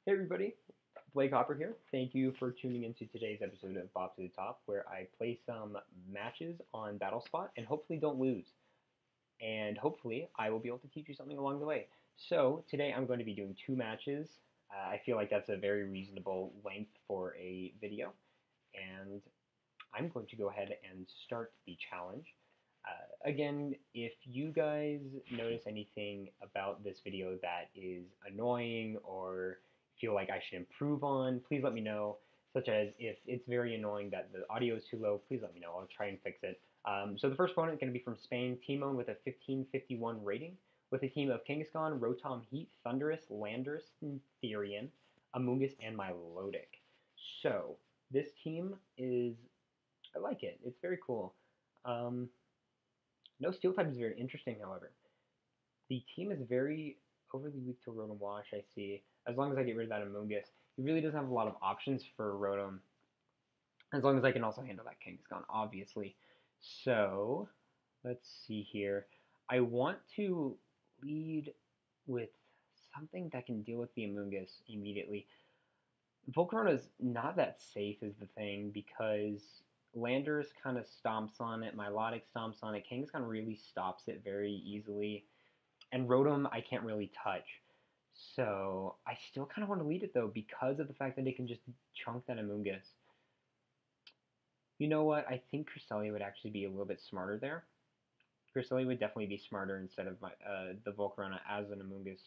Hey everybody, Blake Hopper here. Thank you for tuning into today's episode of Bop to the Top, where I play some matches on Battle Spot and hopefully don't lose. And hopefully I will be able to teach you something along the way. So today I'm going to be doing two matches. I feel like that's a very reasonable length for a video. And I'm going to go ahead and start the challenge. Again, if you guys notice anything about this video that is annoying or feel like I should improve on, please let me know. Such as if it's very annoying that the audio is too low, please let me know. I'll try and fix it. So the first opponent is going to be from Spain, Timon with a 1551 rating, with a team of Kangaskhan, Rotom Heat, Thundurus, Landorus, Therian, Amoonguss, and Milotic. So this team is, I like it. It's very cool. No steel type is very interesting, however. The team is very overly weak to Rotom Wash, I see. As long as I get rid of that Amoonguss. He really doesn't have a lot of options for Rotom. As long as I can also handle that Kangaskhan, obviously. So, let's see here. I want to lead with something that can deal with the Amoonguss immediately. Volcarona is not that safe is the thing because Landers kind of stomps on it, Milotic stomps on it, Kangaskhan really stops it very easily, and Rotom I can't really touch. So I still kind of want to lead it though because of the fact that it can just chunk that Amoonguss. You know what? I think Cresselia would actually be a little bit smarter there. Cresselia would definitely be smarter instead of the Volcarona as an Amoonguss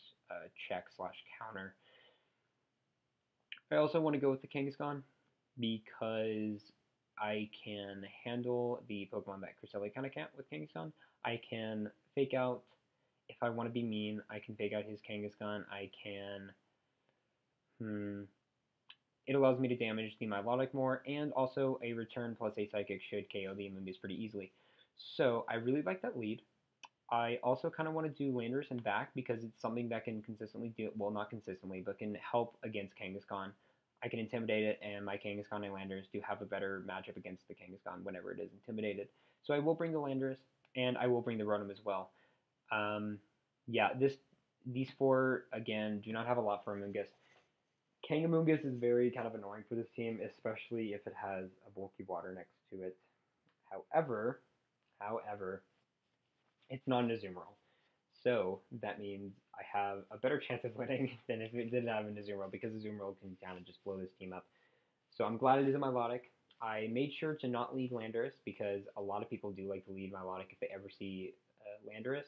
check slash counter. I also want to go with the Kangaskhan because I can handle the Pokemon that Cresselia kind of can't with Kangaskhan. I can fake out, if I want to be mean, I can fake out his Kangaskhan. I can, it allows me to damage the Milotic more, and also a return plus a Psychic should KO the Amoonguss pretty easily. So I really like that lead. I also kind of want to do Landorus and back because it's something that can consistently do, well, not consistently, but can help against Kangaskhan. I can intimidate it, and my Kangaskhan and Landorus do have a better matchup against the Kangaskhan whenever it is intimidated. So I will bring the Landorus, and I will bring the Rotom as well. Yeah, these four, again, do not have a lot for Amoonguss. Kangamoonguss is very kind of annoying for this team, especially if it has a bulky water next to it. However, it's not an Azumarill. So that means I have a better chance of winning than if it didn't have an Azumarill because Azumarill can kind of just blow this team up. So I'm glad it is a Milotic. I made sure to not lead Landorus because a lot of people do like to lead Milotic if they ever see Landorus.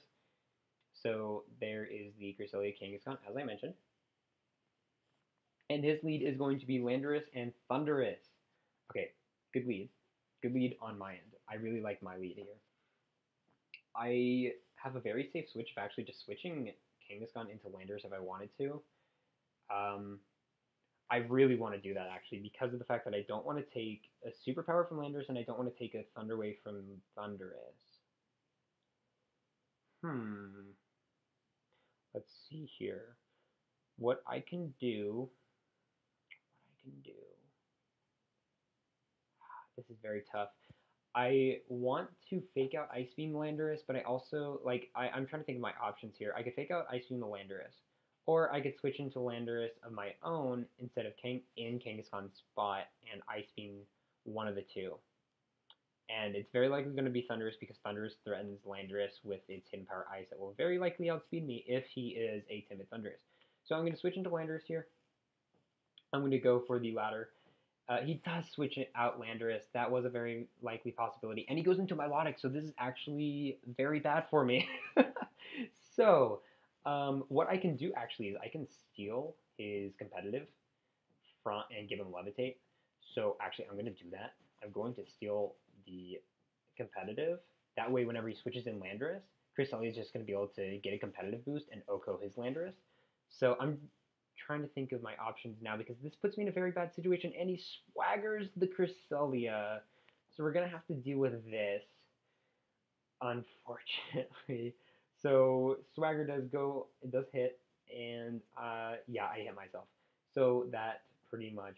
So there is the Cresselia Kangaskhan, as I mentioned. And his lead is going to be Landorus and Thundurus. Okay, good lead. Good lead on my end. I really like my lead here. I have a very safe switch of actually just switching Kangaskhan into Landorus if I wanted to. I really want to do that actually because of the fact that I don't want to take a superpower from Landorus and I don't want to take a Thunder Wave from Thundurus. Let's see here. What I can do. This is very tough. I want to fake out Ice Beam Landorus, but I also, like, I'm trying to think of my options here. I could fake out Ice Beam the Landorus, or I could switch into Landorus of my own instead of Kangaskhan's spot and Ice Beam one of the two. And it's very likely going to be Thundurus because Thundurus threatens Landorus with its hidden power Ice that will very likely outspeed me if he is a timid Thundurus. So I'm going to switch into Landorus here. I'm going to go for the latter. He does switch it out Landorus. That was a very likely possibility. And he goes into Milotic, so this is actually very bad for me. So, what I can do actually is I can steal his competitive front and give him Levitate. So, actually, I'm going to do that. I'm going to steal the competitive. That way, whenever he switches in Landorus, Cresselia is just going to be able to get a competitive boost and Oko his Landorus. So, I'm trying to think of my options now because this puts me in a very bad situation and he swaggers the Cresselia. So we're going to have to deal with this, unfortunately. So Swagger does go, it does hit, and yeah, I hit myself. So that pretty much,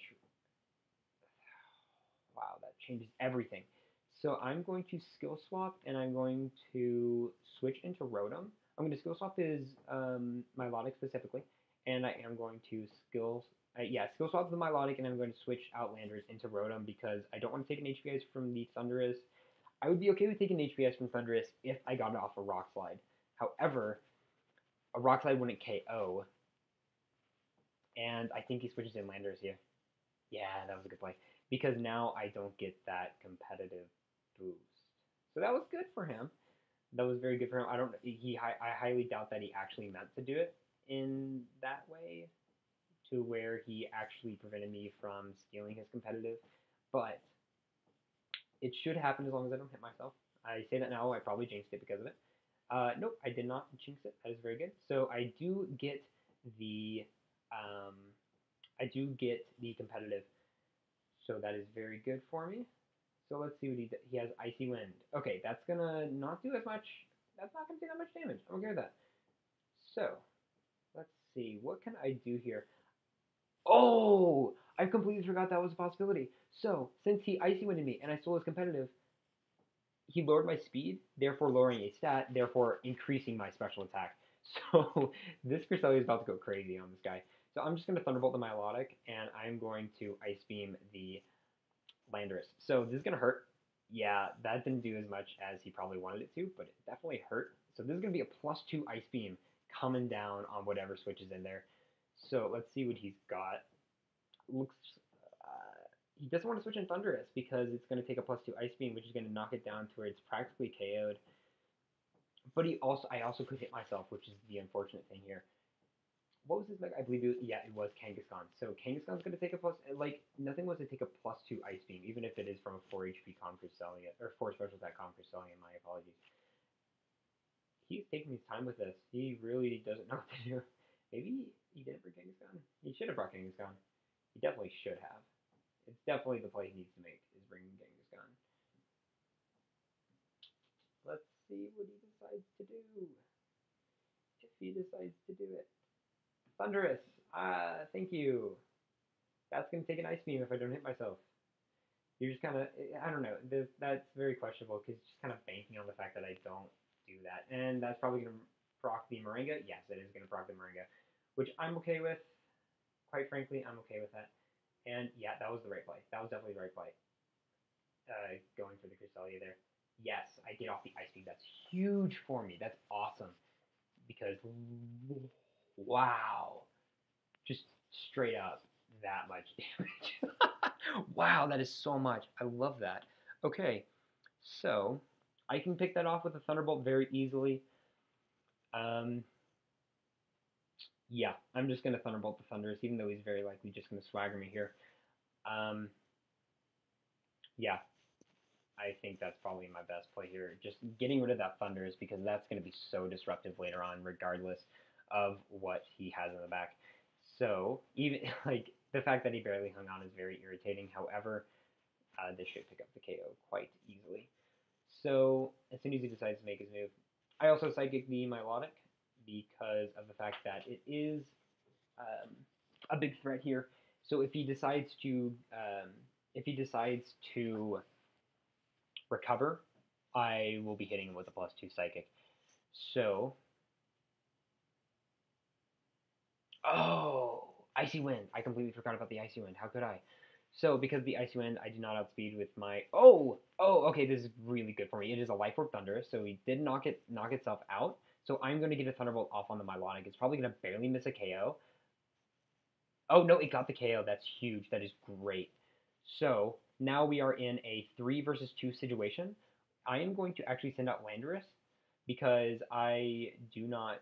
wow, that changes everything. So I'm going to skill swap and I'm going to switch into Rotom. I'm going to skill swap his Milotic specifically, and I am going to skill swap the Milotic, and I'm going to switch Outlanders into Rotom because I don't want to take an HPS from the Thundurus. I would be okay with taking an HPS from Thundurus if I got it off a Rock Slide. However, a Rock Slide wouldn't KO, and I think he switches in Landers here. Yeah, that was a good play because now I don't get that competitive boost. So that was good for him. That was very good for him. I don't. I highly doubt that he actually meant to do it in that way, to where he actually prevented me from stealing his competitive. But it should happen as long as I don't hit myself. I say that now. I probably jinxed it because of it. Nope, I did not jinx it. That is very good. So I do get the um, competitive. So that is very good for me. So let's see what he has. Icy Wind. Okay, that's gonna not do as much. That's not gonna do that much damage. I'm okay with that. So let's see. What can I do here? Oh, I completely forgot that was a possibility. So since he Icy Winded me and I stole his competitive, he lowered my speed, therefore lowering a stat, therefore increasing my special attack. So this Cresselia is about to go crazy on this guy. So I'm just going to Thunderbolt the Milotic, and I'm going to Ice Beam the Landorus. So this is going to hurt. Yeah, that didn't do as much as he probably wanted it to, but it definitely hurt. So this is going to be a +2 Ice Beam coming down on whatever switches in there. So let's see what he's got. Looks he doesn't want to switch in Thundurus because it's going to take a +2 Ice Beam, which is going to knock it down to where it's practically KO'd. But I also could hit myself, which is the unfortunate thing here. What was his mega? I believe it was Kangaskhan. So Kangaskhan's going to take a nothing was to take a +2 Ice Beam, even if it is from a 4 HP Cresselia, or 4 special attack Cresselia, my apologies. He's taking his time with this. He really doesn't know what to do. Maybe he didn't bring Kangaskhan. He should have brought Kangaskhan. He definitely should have. It's definitely the play he needs to make, is bringing Kangaskhan. Let's see what he decides to do. If he decides to do it. Thundurus! Thank you. That's going to take an Ice Beam if I don't hit myself. You're just kind of, I don't know, that's very questionable because it's just kind of banking on the fact that I don't do that. And that's probably going to proc the Moringa. Yes, it is going to proc the Moringa, which I'm okay with. Quite frankly, I'm okay with that. And yeah, that was the right play. That was definitely the right play. Going for the Cresselia there. Yes, I get off the Ice Beam. That's huge for me. That's awesome. Because, wow. Just straight up that much damage. Wow, that is so much. I love that. Okay, so I can pick that off with a Thunderbolt very easily. Yeah, I'm just going to Thunderbolt the Thundurus, even though he's very likely just going to swagger me here. Yeah, I think that's probably my best play here. Just getting rid of that Thundurus because that's going to be so disruptive later on, regardless of what he has in the back. So even like the fact that he barely hung on is very irritating. However, this should pick up the KO quite easily. So as soon as he decides to make his move, I also Psychic the Milotic because of the fact that it is a big threat here. So if he decides to recover, I will be hitting him with a +2 Psychic. So, oh, Icy Wind. I completely forgot about the Icy Wind. How could I? So, because of the Icy Wind, I do not outspeed with my... okay, this is really good for me. It is a Life Orb Thunder, so he did knock itself out. So I'm going to get a Thunderbolt off on the Milotic. It's probably going to barely miss a KO. Oh, no, it got the KO. That's huge. That is great. So now we are in a 3 versus 2 situation. I am going to actually send out Landorus because I do not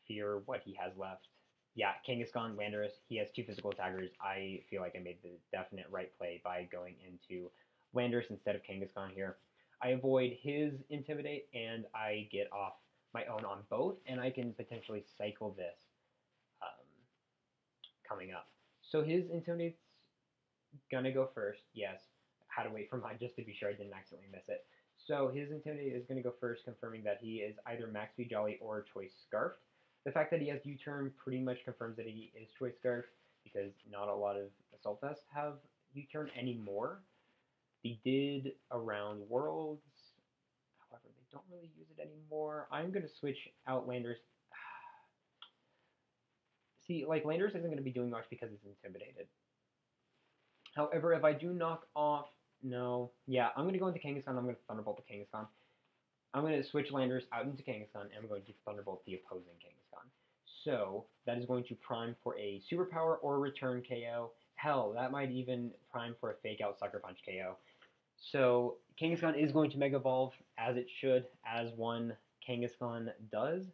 fear what he has left. Yeah, Kangaskhan, Landorus, he has 2 physical attackers. I feel like I made the definite right play by going into Landorus instead of Kangaskhan here. I avoid his Intimidate, and I get off my own on both, and I can potentially cycle this coming up. So his Intimidate's gonna go first, yes. Had to wait for mine just to be sure I didn't accidentally miss it. So his Intimidate is gonna go first, confirming that he is either Max V Jolly or Choice Scarfed. The fact that he has U-turn pretty much confirms that he is Choice Scarfed, because not a lot of Assault Vests have U-turn anymore. They did around Worlds, however, they don't really use it anymore. I'm gonna switch Outlanders. See, like, Landorus isn't going to be doing much because it's intimidated. However, if I do knock off... No. Yeah, I'm going to go into Kangaskhan. I'm going to Thunderbolt the Kangaskhan. I'm going to switch Landorus out into Kangaskhan, and I'm going to Thunderbolt the opposing Kangaskhan. So, that is going to prime for a Superpower or Return KO. Hell, that might even prime for a Fake Out Sucker Punch KO. So, Kangaskhan is going to Mega Evolve, as it should, as one Kangaskhan does.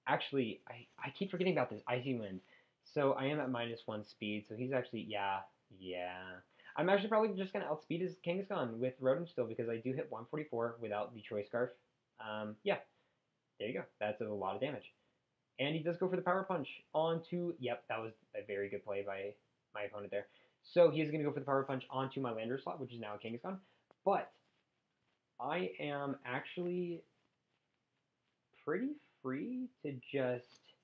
Actually, I keep forgetting about this Icy Wind. So I am at -1 speed, so he's actually, yeah. I'm actually probably just going to outspeed his Kangaskhan with Rotom still, because I do hit 144 without the Choice Scarf. Yeah, there you go. That's a lot of damage. And he does go for the Power Punch onto, yep, that was a very good play by my opponent there. So he is going to go for the Power Punch onto my Lander slot, which is now a Kangaskhan. But I am actually pretty free to just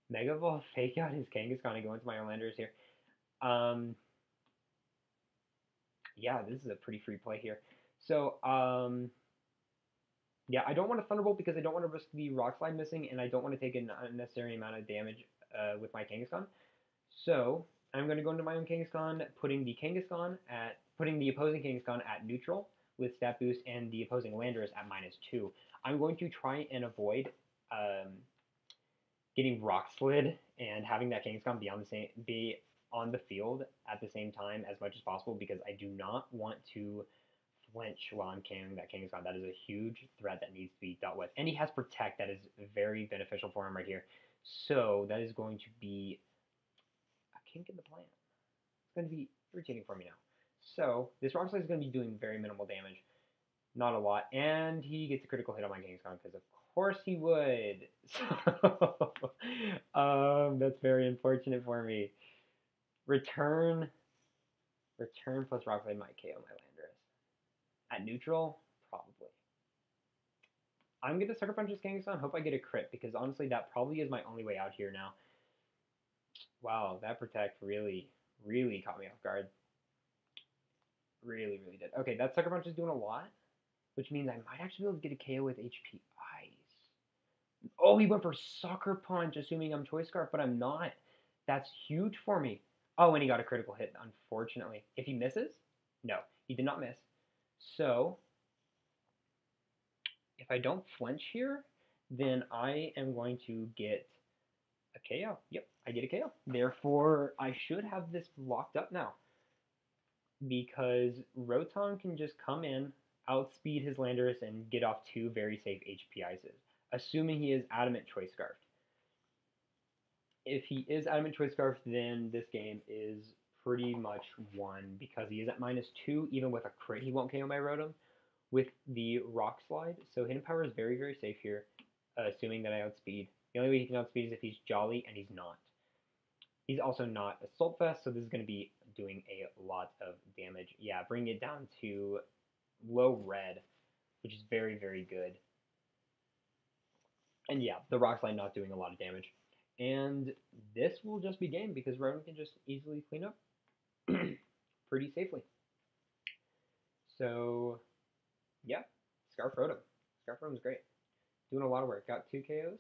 Mega Evolve, Fake Out his Kangaskhan, and go into my Landers here. Yeah, this is a pretty free play here. So, yeah, I don't want to Thunderbolt because I don't want to risk the Rock Slide missing, and I don't want to take an unnecessary amount of damage with my Kangaskhan. So, I'm going to go into my own Kangaskhan, putting the opposing Kangaskhan at neutral with Stat Boost, and the opposing Landorus at -2. I'm going to try and avoid getting Rock Slid and having that Kangaskhan be on the field at the same time as much as possible, because I do not want to flinch while I'm carrying that Kangaskhan. That is a huge threat that needs to be dealt with. And he has Protect that is very beneficial for him right here. So that is going to be a kink in the plan. It's going to be irritating for me now. So this Rock Slide is going to be doing very minimal damage. Not a lot. And he gets a critical hit on my Kangaskhan because of course he would. So that's very unfortunate for me. Return plus Rock Slide might KO my Landorus. At neutral, probably. I'm going to Sucker Punch this Kangaskhan, hope I get a crit, because honestly that probably is my only way out here now. Wow, that Protect really, really caught me off guard. Really, really did. Okay, that Sucker Punch is doing a lot, which means I might actually be able to get a KO with HP Ice. Oh, he went for Sucker Punch, assuming I'm Choice Scarf, but I'm not. That's huge for me. Oh, and he got a critical hit, unfortunately. If he misses? No, he did not miss. So, if I don't flinch here, then I am going to get a KO. Yep, I get a KO. Therefore, I should have this locked up now, because Rotom can just come in, outspeed his Landorus, and get off 2 very safe HP Ices, assuming he is Adamant Choice Scarfed. If he is Adamant Choice Scarfed, then this game is pretty much won, because he is at -2. Even with a crit, he won't KO my Rotom with the Rock Slide. So Hidden Power is very, very safe here, assuming that I outspeed. The only way he can outspeed is if he's Jolly, and he's not. He's also not Assault Vest, so this is going to be doing a lot of damage. Yeah, bringing it down to low red, which is very, very good. And yeah, the Rock Slide not doing a lot of damage. And this will just be game, because Rotom can just easily clean up pretty safely. So, yeah, Scarf Rotom. Scarf Rotom's great. Doing a lot of work. Got 2 KOs.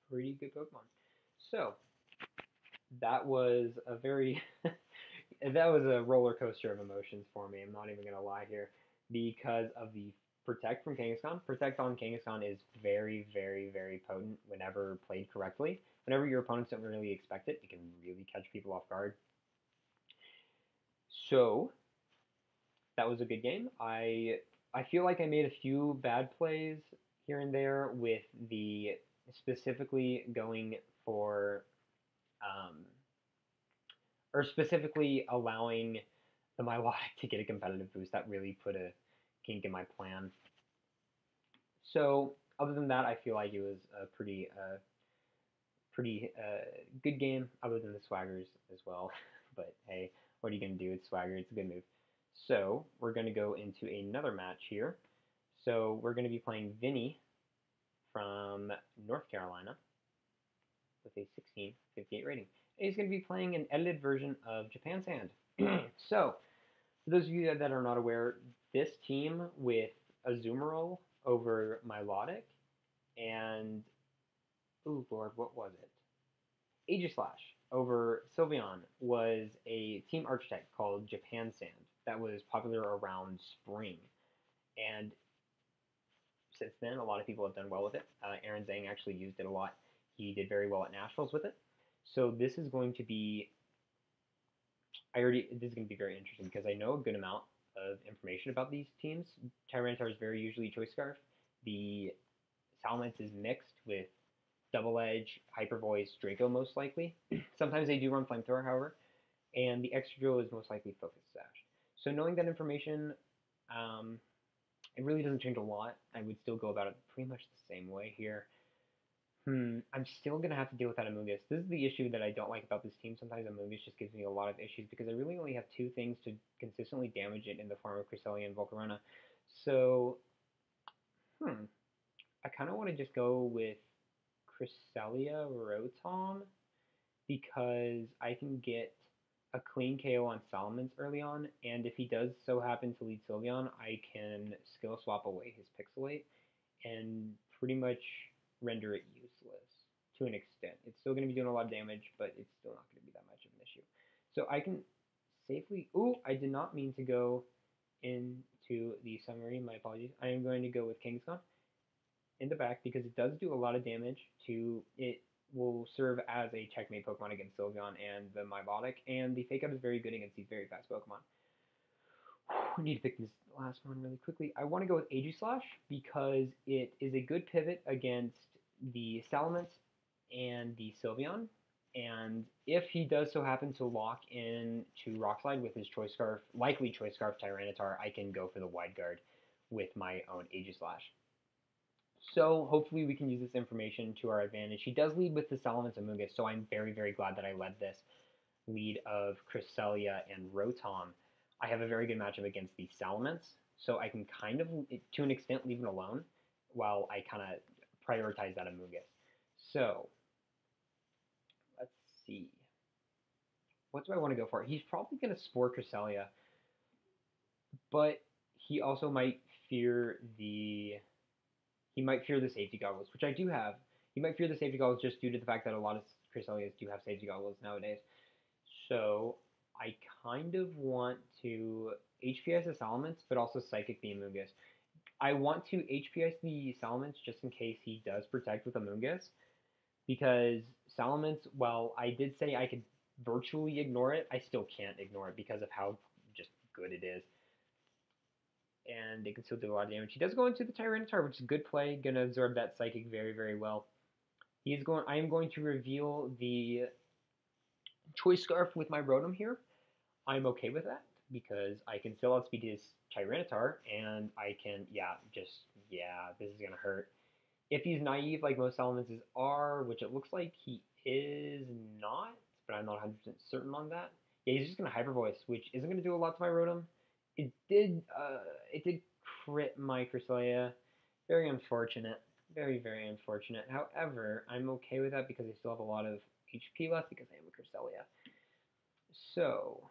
Pretty good Pokemon. So, that was a very... that was a roller coaster of emotions for me. I'm not even going to lie here. Because of the Protect from Kangaskhan. Protect on Kangaskhan is very, very, very potent whenever played correctly. Whenever your opponents don't really expect it, it can really catch people off guard. So, that was a good game. I feel like I made a few bad plays here and there with the specifically going for, or specifically allowing the Milotic to get a competitive boost. That really put a kink in my plan. So, other than that, I feel like it was a pretty good game, other than the swaggers as well. But hey, what are you going to do? It's swagger. It's a good move. So, we're going to go into another match here. So, we're going to be playing Vinny from North Carolina with a 1658 rating. And he's going to be playing an edited version of Japan Sand. So, for those of you that are not aware, this team with Azumarill over Milotic and, oh lord, what was it? Aegislash over Sylveon was a team archetype called Japan Sand that was popular around spring. And since then, a lot of people have done well with it. Aaron Zhang actually used it a lot. He did very well at nationals with it. So this is going to be this is going to be very interesting because I know a good amount of information about these teams. Tyranitar is very usually Choice Scarf. The Salamence is mixed with Double Edge, Hyper Voice, Draco most likely. Sometimes they do run Flamethrower, however, and the Excadrill is most likely Focus Sash. So knowing that information, it really doesn't change a lot. I would still go about it pretty much the same way here. I'm still going to have to deal with that Amoonguss. This is the issue that I don't like about this team. Sometimes Amoonguss just gives me a lot of issues because I really only have two things to consistently damage it in the form of Cresselia and Volcarona. So, I kind of want to just go with Cresselia Rotom because I can get a clean KO on Salamence early on, and if he does so happen to lead Sylveon, I can skill swap away his Pixelate and pretty much render it useless to an extent. It's still going to be doing a lot of damage, but it's still not going to be that much of an issue. So I can safely... Ooh, I did not mean to go into the summary. My apologies. I am going to go with Kangaskhan in the back because it does do a lot of damage to... It will serve as a checkmate Pokemon against Sylveon and the Milotic, and the Fake Out is very good against these very fast Pokemon. I need to pick this last one really quickly. I want to go with Aegislash because it is a good pivot against the Salamence and the Sylveon. And if he does so happen to lock in to Rock Slide with his Choice Scarf, likely Choice Scarf Tyranitar, I can go for the Wide Guard with my own Aegislash. So hopefully we can use this information to our advantage. He does lead with the Salamence Amoonguss, so I'm very, very glad that I led this lead of Cresselia and Rotom. I have a very good matchup against the Salamence, so I can kind of, to an extent, leave it alone while I kind of prioritize that Amoonguss. So, let's see. What do I want to go for? He's probably going to Spore Cresselia, but he also might fear the... He might fear the safety goggles, which I do have. He might fear the safety goggles just due to the fact that a lot of Cresselias do have safety goggles nowadays. So I kind of want to HPS the Salamence, but also Psychic the Amoonguss. I want to HPS the Salamence just in case he does protect with Amoonguss, because Salamence, while I did say I could virtually ignore it, I still can't ignore it because of how just good it is. And it can still do a lot of damage. He does go into the Tyranitar, which is a good play. Gonna absorb that Psychic very, very well. I am going to reveal the Choice Scarf with my Rotom here. I'm okay with that because I can still outspeed his Tyranitar, and I can, this is gonna hurt. If he's naive like most Salamences are, which it looks like he is not, but I'm not 100% certain on that. Yeah, he's just gonna Hyper Voice, which isn't gonna do a lot to my Rotom. It did crit my Cresselia. Very unfortunate. Very, very unfortunate. However, I'm okay with that because I still have a lot of HP left because I am a Cresselia. So,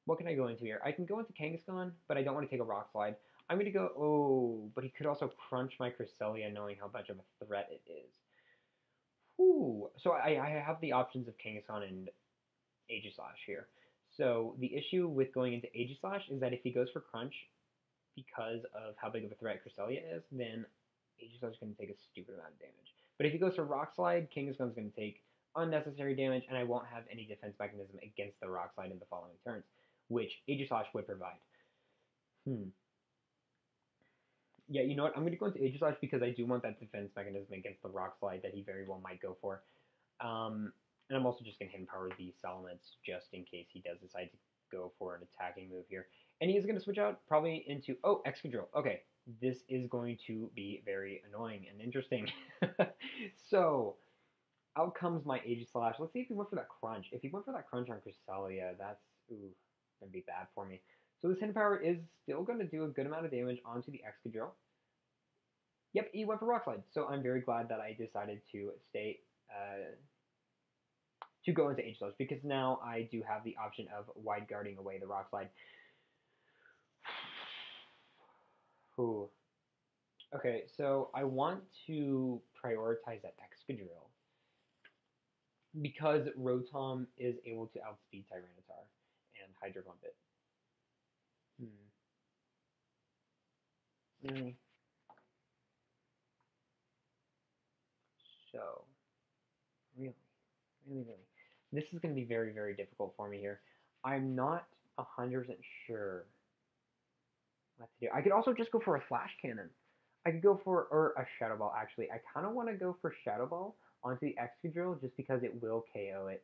what can I go into here? I can go into Kangaskhan, but I don't want to take a Rock Slide. I'm going to go... Oh, but he could also crunch my Cresselia knowing how much of a threat it is. Whew. So I have the options of Kangaskhan and Aegislash here. So the issue with going into Aegislash is that if he goes for Crunch, because of how big of a threat Cresselia is, then Aegislash is going to take a stupid amount of damage. But if he goes for Rock Slide, Kangaskhan is going to take unnecessary damage, and I won't have any defense mechanism against the Rock Slide in the following turns, which Aegislash would provide. Yeah, you know what? I'm going to go into Aegislash because I do want that defense mechanism against the Rock Slide that he very well might go for. And I'm also just going to hidden power the Salamence just in case he does decide to go for an attacking move here. And he is going to switch out probably into... Oh, Excadrill. Okay, this is going to be very annoying and interesting. So, out comes my Aegislash. Let's see if he went for that Crunch. If he went for that Crunch on Cresselia, that's going to be bad for me. So this hidden power is still going to do a good amount of damage onto the Excadrill. Yep, he went for Rock Slide. So I'm very glad that I decided to stay... to go into Aegislash, because now I do have the option of wide guarding away the Rock Slide. Ooh. Okay, so I want to prioritize that Excadrill. because Rotom is able to outspeed Tyranitar and Hydro Pump it. Really? So, really, really. This is going to be very, very difficult for me here. I'm not 100% sure what to do. I could also just go for a Flash Cannon. I could go for, or a Shadow Ball, actually. I kind of want to go for Shadow Ball onto the Excadrill just because it will KO it.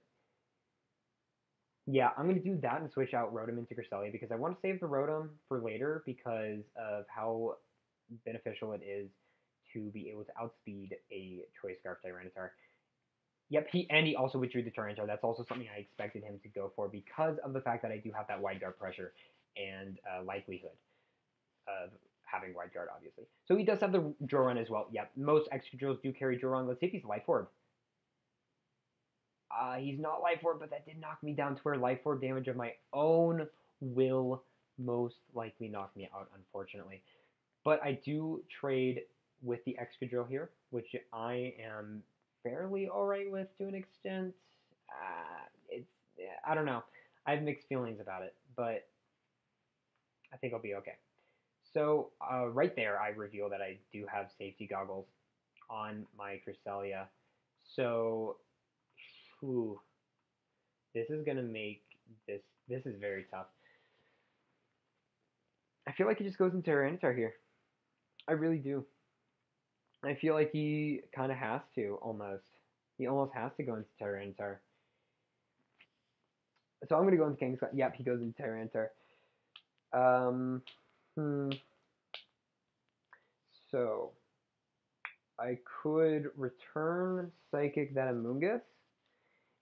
Yeah, I'm going to do that and switch out Rotom into Cresselia because I want to save the Rotom for later because of how beneficial it is to be able to outspeed a Choice Scarf Tyranitar. Yep, he also withdrew the Tyranitar. That's also something I expected him to go for because of the fact that I do have that wide guard pressure and likelihood of having wide guard, obviously. So he does have the Joran as well. Yep, most Excadrills do carry Joran. Let's see if he's Life Orb. He's not Life Orb, but that did knock me down to where Life Orb damage of my own will most likely knock me out, unfortunately. But I do trade with the Excadrill here, which I am fairly alright with to an extent. It's I don't know. I have mixed feelings about it, but I think I'll be okay. So right there, I reveal that I do have safety goggles on my Cresselia. So, whew, this is gonna make this. This is very tough. I feel like he just goes into Tyranitar here. I really do. I feel like he kind of has to almost. He almost has to go into Tyranitar. So I'm gonna go into Kangaskhan. Yep, he goes into Tyranitar. Um, hmm. So I could return Psychic that Amoonguss,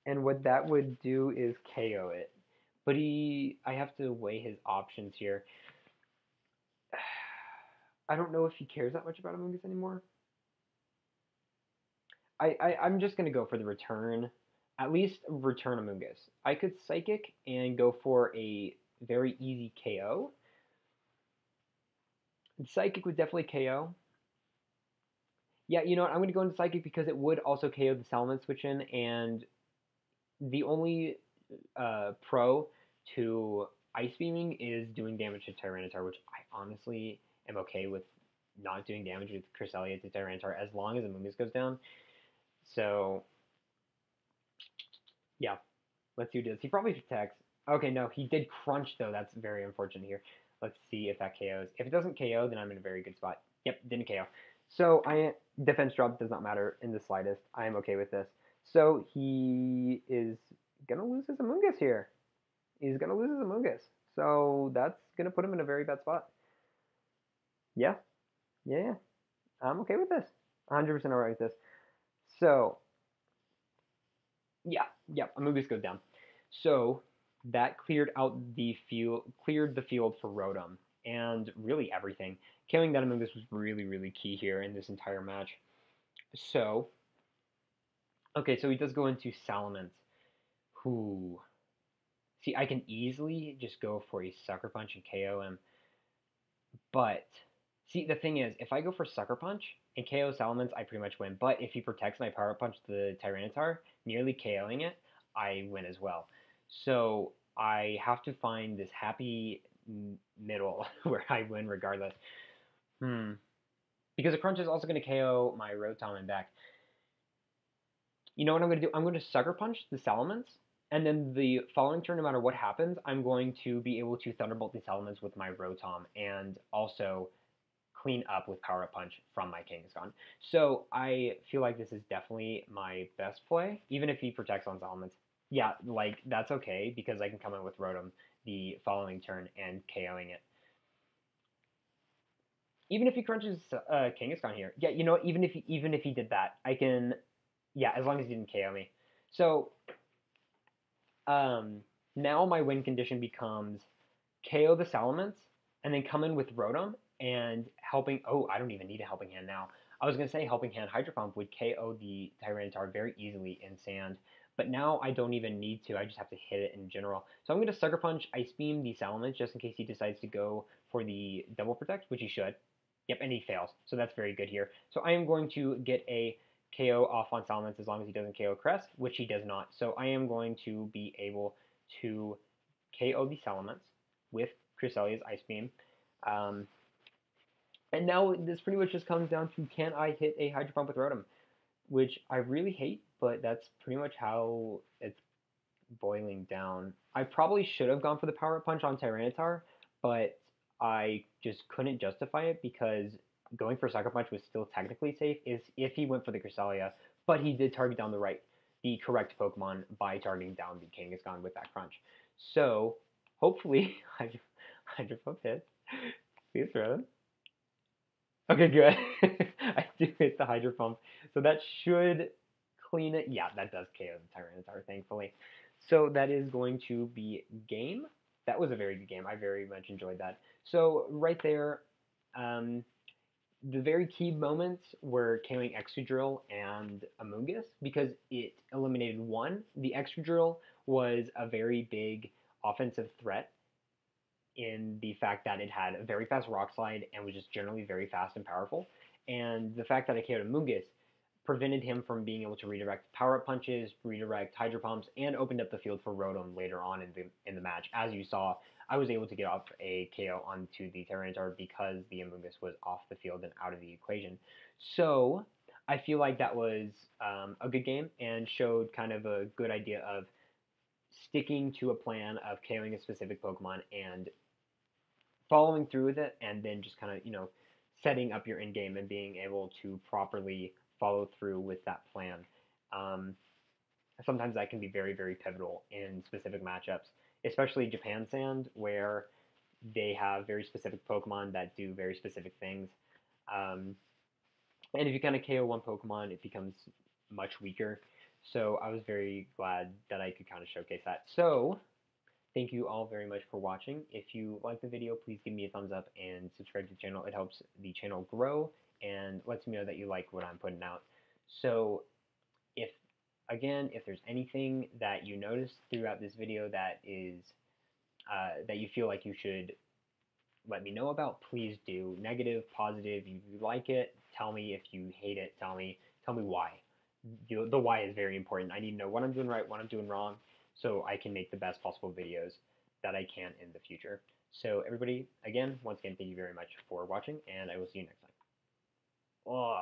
and what that would do is KO it. But I have to weigh his options here. I don't know if he cares that much about Amoonguss anymore. I'm just gonna go for the return. At least return Amoonguss. I could Psychic and go for a very easy KO. Psychic would definitely KO. Yeah, you know what? I'm going to go into Psychic because it would also KO the Salamence switch in, and the only pro to Ice Beaming is doing damage to Tyranitar, which I honestly am okay with not doing damage with Cresselia to Tyranitar as long as Amoonguss goes down. So, yeah, let's see what he does. He probably protects. Okay, no, he did Crunch, though. That's very unfortunate here. Let's see if that KOs. If it doesn't KO, then I'm in a very good spot. Yep, didn't KO. So defense drop does not matter in the slightest. I am okay with this. So he is gonna lose his Amoonguss here. He's gonna lose his Amoonguss. So that's gonna put him in a very bad spot. Yeah, yeah. I'm okay with this. 100% alright with this. So yeah, Amoonguss goes down. So that cleared the field for Rotom and really everything. Killing that Amoonguss was really, really key here in this entire match. So, okay, so he does go into Salamence, who, see, I can easily just go for a Sucker Punch and KO him, but, see, the thing is, if I go for Sucker Punch and KO Salamence, I pretty much win, but if he protects my Power Punch the Tyranitar, nearly KOing it, I win as well. So, I have to find this happy middle where I win regardless. Because a Crunch is also going to KO my Rotom and back. You know what I'm going to do? I'm going to Sucker Punch the Salamence, and then the following turn, no matter what happens, I'm going to be able to Thunderbolt the Salamence with my Rotom, and also clean up with Power Up Punch from my Kangaskhan. So I feel like this is definitely my best play, even if he protects on Salamence. Yeah, like, that's okay, because I can come in with Rotom the following turn and KOing it. Even if he crunches Kangaskhan here. Yeah, you know what? Even if he did that, I can. Yeah, as long as he didn't KO me. So now my win condition becomes KO the Salamence and then come in with Rotom and helping. Oh, I don't even need a helping hand now. I was gonna say helping hand Hydro Pump would KO the Tyranitar very easily in Sand, but now I don't even need to. I just have to hit it in general. So I'm gonna Sucker Punch, Ice Beam the Salamence just in case he decides to go for the Double Protect, which he should. Yep, and he fails. So that's very good here. So I am going to get a KO off on Salamence as long as he doesn't KO Crest, which he does not. So I am going to be able to KO the Salamence with Cresselia's Ice Beam. And now this pretty much just comes down to, can I hit a Hydro Pump with Rotom? Which I really hate, but that's pretty much how it's boiling down. I probably should have gone for the Power Punch on Tyranitar, but I just couldn't justify it because going for Sucker Punch was still technically safe is if he went for the Cresselia, but he did target down the correct Pokemon by targeting down the Kangaskhan with that Crunch. So hopefully Hydro Pump hits. Please throw. Okay, good. I do hit the Hydro Pump, so that should clean it. Yeah, that does KO the Tyranitar, thankfully. So that is going to be game. That was a very good game. I very much enjoyed that. So right there, the very key moments were KOing Excadrill and Amoonguss because it eliminated one. The Excadrill was a very big offensive threat in the fact that it had a very fast Rock Slide and was just generally very fast and powerful. And the fact that I KO'd Amoonguss prevented him from being able to redirect power-up punches, redirect Hydro Pumps, and opened up the field for Rotom later on in the match. As you saw, I was able to get off a KO onto the Tyranitar because the Amoonguss was off the field and out of the equation. So I feel like that was a good game and showed kind of a good idea of sticking to a plan of KOing a specific Pokemon and following through with it, and then just kind of setting up your end game and being able to properly follow through with that plan. Um, Sometimes that can be very, very pivotal in specific matchups, especially Japan Sand, where they have very specific Pokemon that do very specific things. Um, and if you kind of KO one Pokemon, it becomes much weaker. So I was very glad that I could kind of showcase that. So thank you all very much for watching. If you like the video, please give me a thumbs up and subscribe to the channel. It helps the channel grow and lets me know that you like what I'm putting out. So if, again, if there's anything that you noticed throughout this video that is that you feel like you should let me know about, please do. Negative, positive, if you like it, tell me. If you hate it, tell me why. The why is very important. I need to know what I'm doing right, what I'm doing wrong, so I can make the best possible videos that I can in the future. So everybody, again, once again, thank you very much for watching, and I will see you next time. Oh.